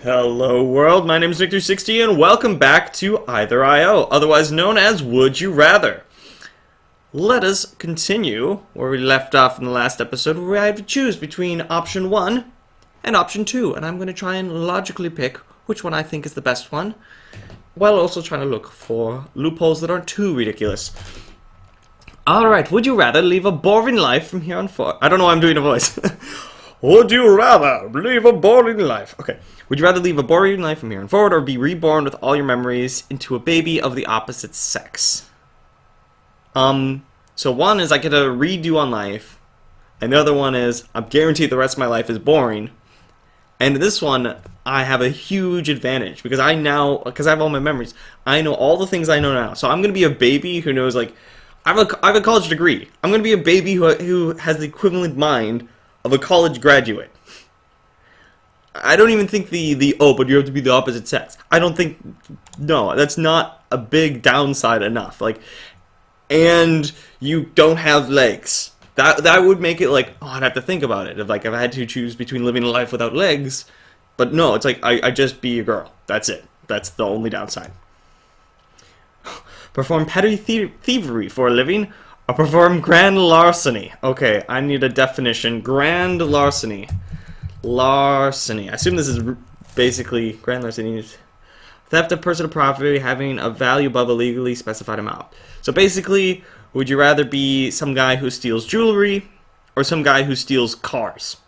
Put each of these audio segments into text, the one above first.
Hello world, my name is Nick360 and welcome back to Either.io, otherwise known as Would You Rather. Let us continue where we left off in the last episode, where I have to choose between option 1 and option 2, and I'm going to try and logically pick which one I think is the best one, while also trying to look for loopholes that aren't too ridiculous. Alright, would you rather live a boring life from here on forth? I don't know why I'm doing a voice. Would you rather live a boring life? Okay. Would you rather live a boring life from here on forward or be reborn with all your memories into a baby of the opposite sex? So one is I get a redo on life, and the other one is I'm guaranteed the rest of my life is boring. And this one, I have a huge advantage because I have all my memories. I know all the things I know now. So I'm going to be a baby who knows, like, I have a college degree. I'm going to be a baby who has the equivalent mind of a college graduate. I don't even think but you have to be the opposite sex. I don't think, no, that's not a big downside enough. Like, and you don't have legs. That would make it like, oh, I'd have to think about it. If I had to choose between living a life without legs, but no, it's like, I just be a girl. That's it. That's the only downside. Perform petty thievery for a living, or perform grand larceny. Okay, I need a definition. Grand larceny. Larceny. I assume this is basically grand larceny is theft of personal property having a value above a legally specified amount. So basically, would you rather be some guy who steals jewelry or some guy who steals cars?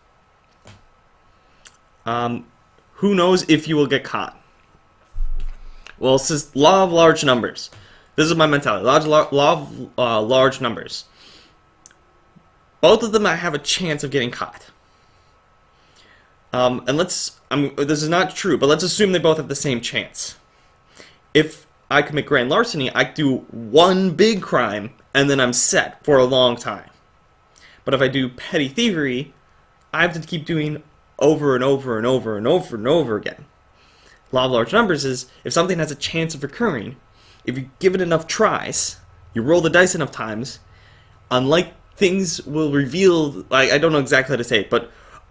Who knows if you will get caught? Well, it says law of large numbers. This is my mentality. Law of large numbers. Both of them I have a chance of getting caught. And this is not true, but let's assume they both have the same chance. If I commit grand larceny, I do one big crime, and then I'm set for a long time. But if I do petty thievery, I have to keep doing over and over and over and over and over again. Law of large numbers is, if something has a chance of recurring, if you give it enough tries, you roll the dice enough times, unlike things will reveal, I don't know exactly how to say it, but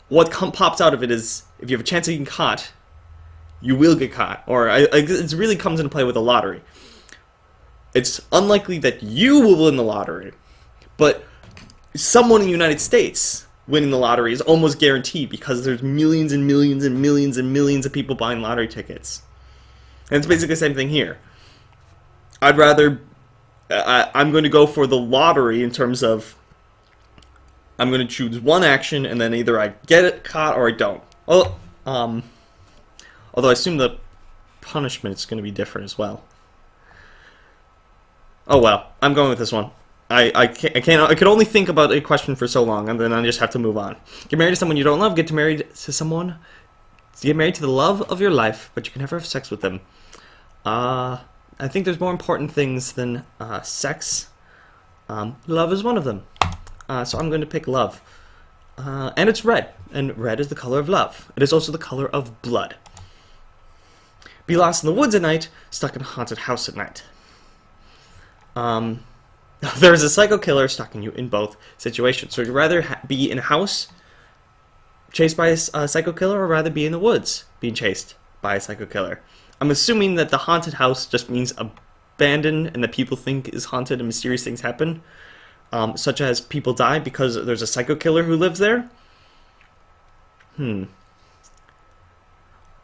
what pops out of it is, if you have a chance of getting caught, you will get caught. Or it really comes into play with the lottery. It's unlikely that you will win the lottery, but someone in the United States winning the lottery is almost guaranteed because there's millions and millions and millions and millions of people buying lottery tickets. And it's basically the same thing here. I'm going to go for the lottery in terms of I'm going to choose one action and then either I get it caught or I don't. Well, although I assume the punishment is going to be different as well. Oh well, I'm going with this one. I can only think about a question for so long and then I just have to move on. Get married to someone you don't love. Get married to the love of your life, but you can never have sex with them. I think there's more important things than sex. Love is one of them. So I'm going to pick love. And it's red. And red is the color of love. It is also the color of blood. Be lost in the woods at night, stuck in a haunted house at night. There is a psycho killer stalking you in both situations. So would you rather be in a house chased by a psycho killer or rather be in the woods being chased by a psycho killer? I'm assuming that the haunted house just means abandoned and that people think is haunted and mysterious things happen, such as people die because there's a psycho killer who lives there.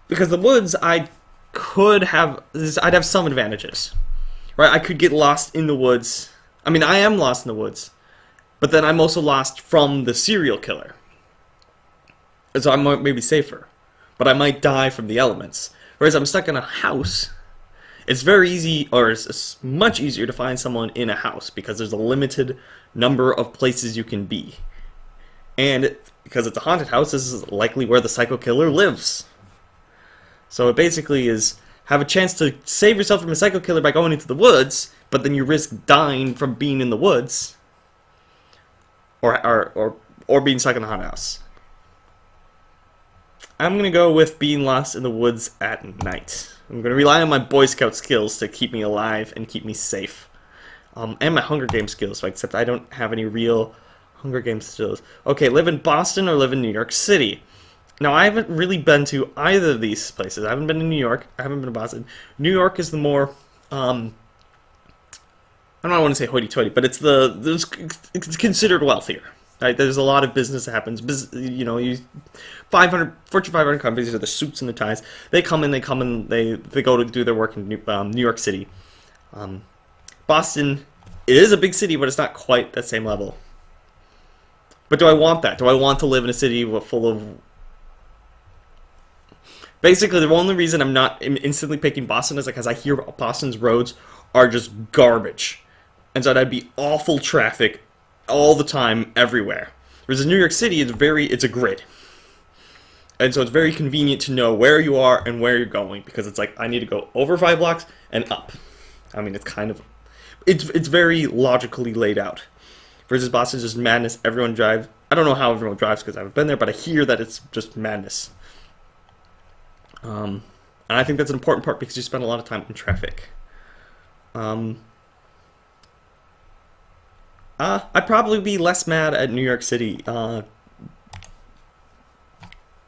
Because the woods, I'd have some advantages, right? I could get lost in the woods. I mean, I am lost in the woods, but then I'm also lost from the serial killer. So I might maybe safer, but I might die from the elements. Whereas I'm stuck in a house, it's very easy, or it's much easier to find someone in a house because there's a limited number of places you can be. And because it's a haunted house, this is likely where the psycho killer lives. So it basically is have a chance to save yourself from a psycho killer by going into the woods, but then you risk dying from being in the woods, or being stuck in the haunted house. I'm going to go with being lost in the woods at night. I'm going to rely on my Boy Scout skills to keep me alive and keep me safe. And my Hunger Games skills, except I don't have any real Hunger Games skills. Okay, live in Boston or live in New York City? Now, I haven't really been to either of these places. I haven't been to New York. I haven't been to Boston. New York is the more, I don't want to say hoity-toity, but it's considered wealthier. Right? There's a lot of business that happens. 500 Fortune 500 companies are the suits and the ties. They come in, they go to do their work in New York City. Boston, it is a big city, but it's not quite that same level. But do I want that? Do I want to live in a city full of... Basically, the only reason I'm not instantly picking Boston is because I hear Boston's roads are just garbage. And so that'd be awful traffic all the time, everywhere. Whereas in New York City, it's a grid. And so it's very convenient to know where you are and where you're going, because it's like, I need to go over 5 blocks and up. I mean, it's very logically laid out. Versus Boston's just madness. Everyone drives. I don't know how everyone drives because I haven't been there, but I hear that it's just madness. And I think that's an important part because you spend a lot of time in traffic. I'd probably be less mad at New York City. Okay,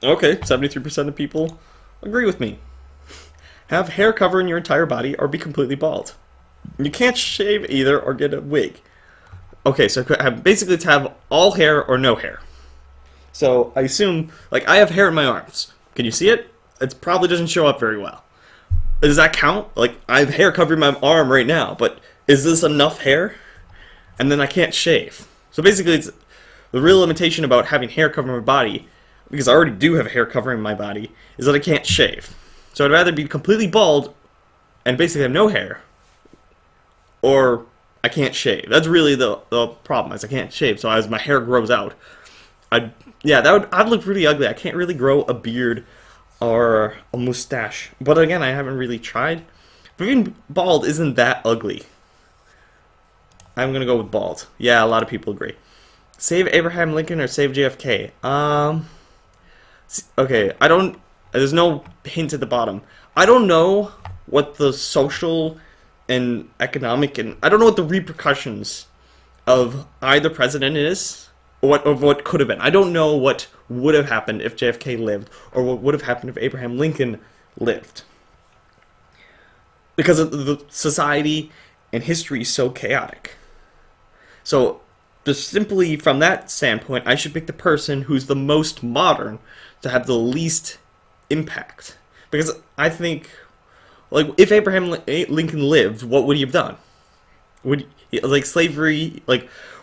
73% of people agree with me. Have hair covering your entire body or be completely bald. You can't shave either or get a wig. Okay, so basically it's have all hair or no hair. So I assume, like, I have hair in my arms. Can you see it? It probably doesn't show up very well. Does that count? Like, I have hair covering my arm right now, but is this enough hair? And then I can't shave. So basically, it's the real limitation about having hair covering my body, because I already do have hair covering my body, is that I can't shave. So I'd rather be completely bald and basically have no hair, or I can't shave. That's really the problem, is I can't shave. So as my hair grows out, I'd look really ugly. I can't really grow a beard or a mustache. But again, I haven't really tried. But even bald isn't that ugly. I'm gonna go with bald. Yeah, a lot of people agree. Save Abraham Lincoln or save JFK? Okay, there's no hint at the bottom. I don't know what the social and economic I don't know what the repercussions of either president is, or what could have been. I don't know what would have happened if JFK lived, or what would have happened if Abraham Lincoln lived. Because of the society and history is so chaotic. So, just simply from that standpoint, I should pick the person who's the most modern to have the least impact. Because I think, like, if Abraham Lincoln lived, what would he have done? Slavery,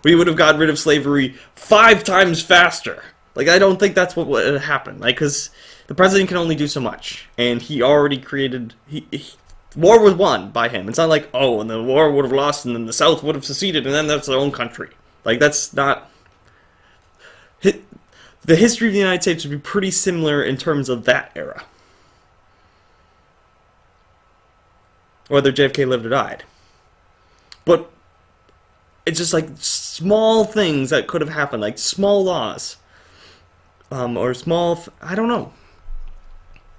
we would have gotten rid of slavery 5 times faster. Like, I don't think that's what would have happened. Like, because the president can only do so much. And he already created... war was won by him. It's not like, oh, and the war would have lost, and then the South would have seceded, and then that's their own country. Like, that's not... The history of the United States would be pretty similar in terms of that era. Whether JFK lived or died. But it's just like small things that could have happened, like small laws. Or small... I don't know.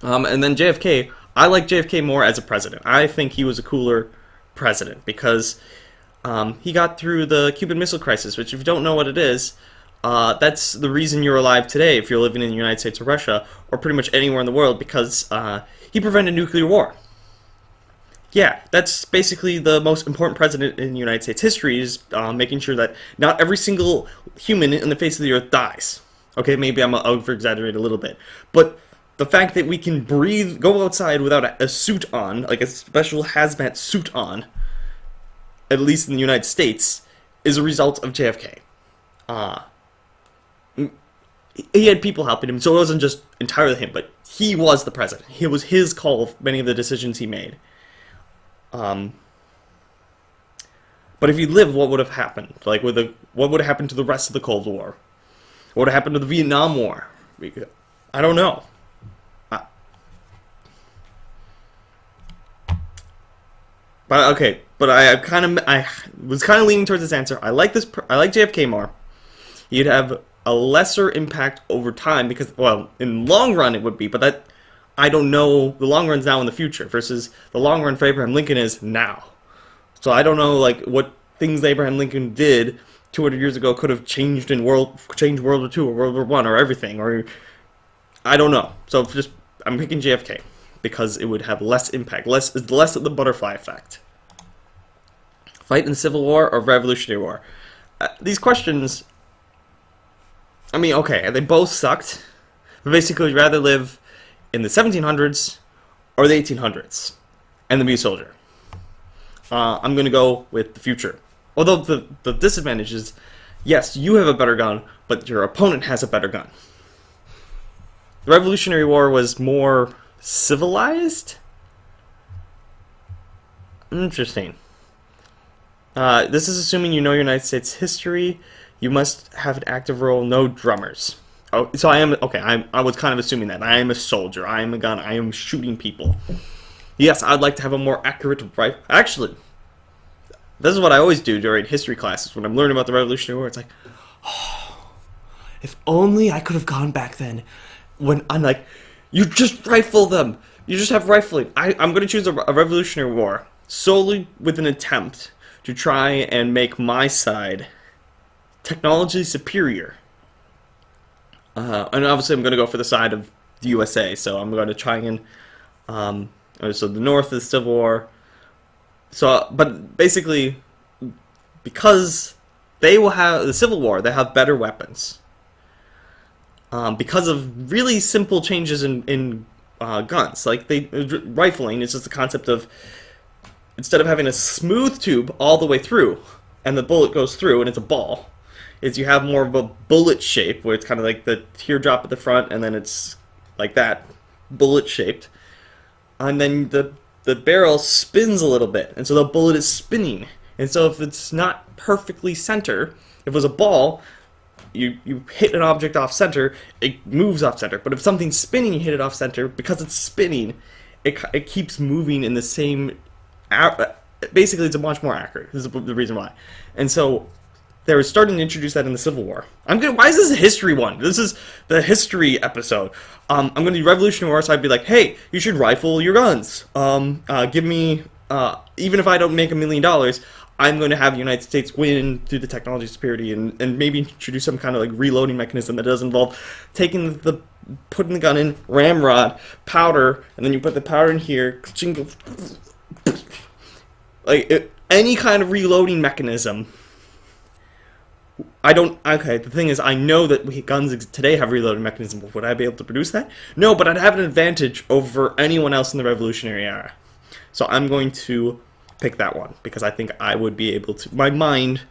And then JFK... I like JFK more as a president. I think he was a cooler president because he got through the Cuban Missile Crisis, which if you don't know what it is, that's the reason you're alive today if you're living in the United States or Russia or pretty much anywhere in the world, because he prevented nuclear war. Yeah, that's basically the most important president in United States history, is making sure that not every single human in the face of the earth dies. Okay, maybe I'm over-exaggerating a little bit, but the fact that we can breathe, go outside without a suit on, like a special hazmat suit on, at least in the United States, is a result of JFK. He had people helping him, so it wasn't just entirely him, but he was the president. It was his call of many of the decisions he made. But if he lived, what would have happened? Like, what would have happened to the rest of the Cold War? What would have happened to the Vietnam War? I don't know. But okay, but I was kind of leaning towards this answer. I like JFK more. He'd have a lesser impact over time because, well, in the long run it would be, but that I don't know. The long run's now in the future versus the long run for Abraham Lincoln is now. So I don't know, like, what things Abraham Lincoln did 200 years ago could have changed World War II or World War I or everything. Or I don't know. So just I'm picking JFK because it would have less impact, less of the butterfly effect. Fight in the Civil War or Revolutionary War? These questions, I mean, okay, they both sucked. But basically, would you rather live in the 1700s or the 1800s and then be a soldier? I'm going to go with the future. Although the disadvantage is, yes, you have a better gun, but your opponent has a better gun. The Revolutionary War was more civilized? Interesting. This is assuming you know United States history. You must have an active role, no drummers. Oh, so I am, okay, I was kind of assuming that. I am a soldier. I am a gun. I am shooting people. Yes, I'd like to have a more accurate rifle. Actually, this is what I always do during history classes when I'm learning about the Revolutionary War. It's like, oh, if only I could have gone back then. When I'm like, you just rifle them. You just have rifling. I'm going to choose a Revolutionary War solely with an attempt to try and make my side technology superior. And obviously I'm going to go for the side of the USA, so I'm going to try and, so the North is Civil War. So, but basically, because they will have, the Civil War, they have better weapons. Because of really simple changes in guns. Like, rifling is just the concept of, instead of having a smooth tube all the way through, and the bullet goes through and it's a ball, is you have more of a bullet shape, where it's kind of like the teardrop at the front, and then it's like that, bullet shaped. And then the barrel spins a little bit, and so the bullet is spinning. And so if it's not perfectly center, if it was a ball, you hit an object off center, it moves off center. But if something's spinning, you hit it off center, because it's spinning, it keeps moving in the same... Basically, it's much more accurate. This is the reason why. And so they were starting to introduce that in the Civil War. Why is this a history one? This is the history episode. I'm going to do Revolutionary War, so I'd be like, hey, you should rifle your guns. Give me, even if I don't make $1 million, I'm going to have the United States win through the technology superiority, and maybe introduce some kind of like reloading mechanism that does involve putting the gun in, ramrod, powder, and then you put the powder in here, like any kind of reloading mechanism. The thing is, I know that guns today have reloading mechanisms. Would I be able to produce that? No, but I'd have an advantage over anyone else in the Revolutionary era. So I'm going to pick that one, because I think I would be able to, my mind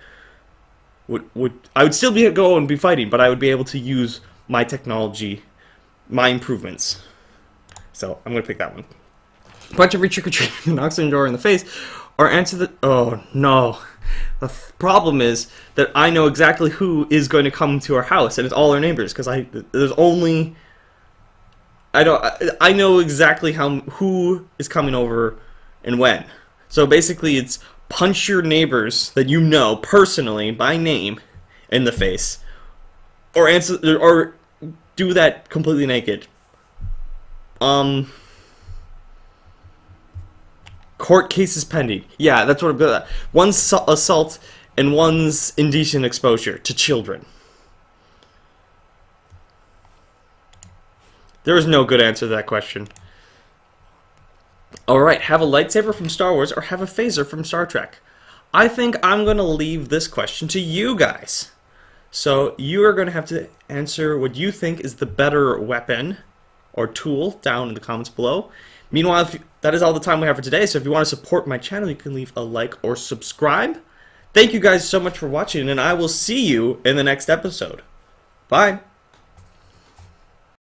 I would still go and be fighting, but I would be able to use my technology, my improvements. So I'm going to pick that one. Punch every trick-or-treater who knocks on your door in the face, or answer the... Oh, no. The problem is that I know exactly who is going to come to our house, and it's all our neighbors, because there's only... I know exactly who is coming over and when. So basically it's punch your neighbors that you know personally by name in the face, or do that completely naked. Court cases pending. Yeah, that's what I'm... One's assault and one's indecent exposure to children. There is no good answer to that question. Alright, have a lightsaber from Star Wars or have a phaser from Star Trek? I think I'm going to leave this question to you guys. So you are going to have to answer what you think is the better weapon or tool down in the comments below. Meanwhile, that is all the time we have for today, so if you want to support my channel, you can leave a like or subscribe. Thank you guys so much for watching, and I will see you in the next episode. Bye!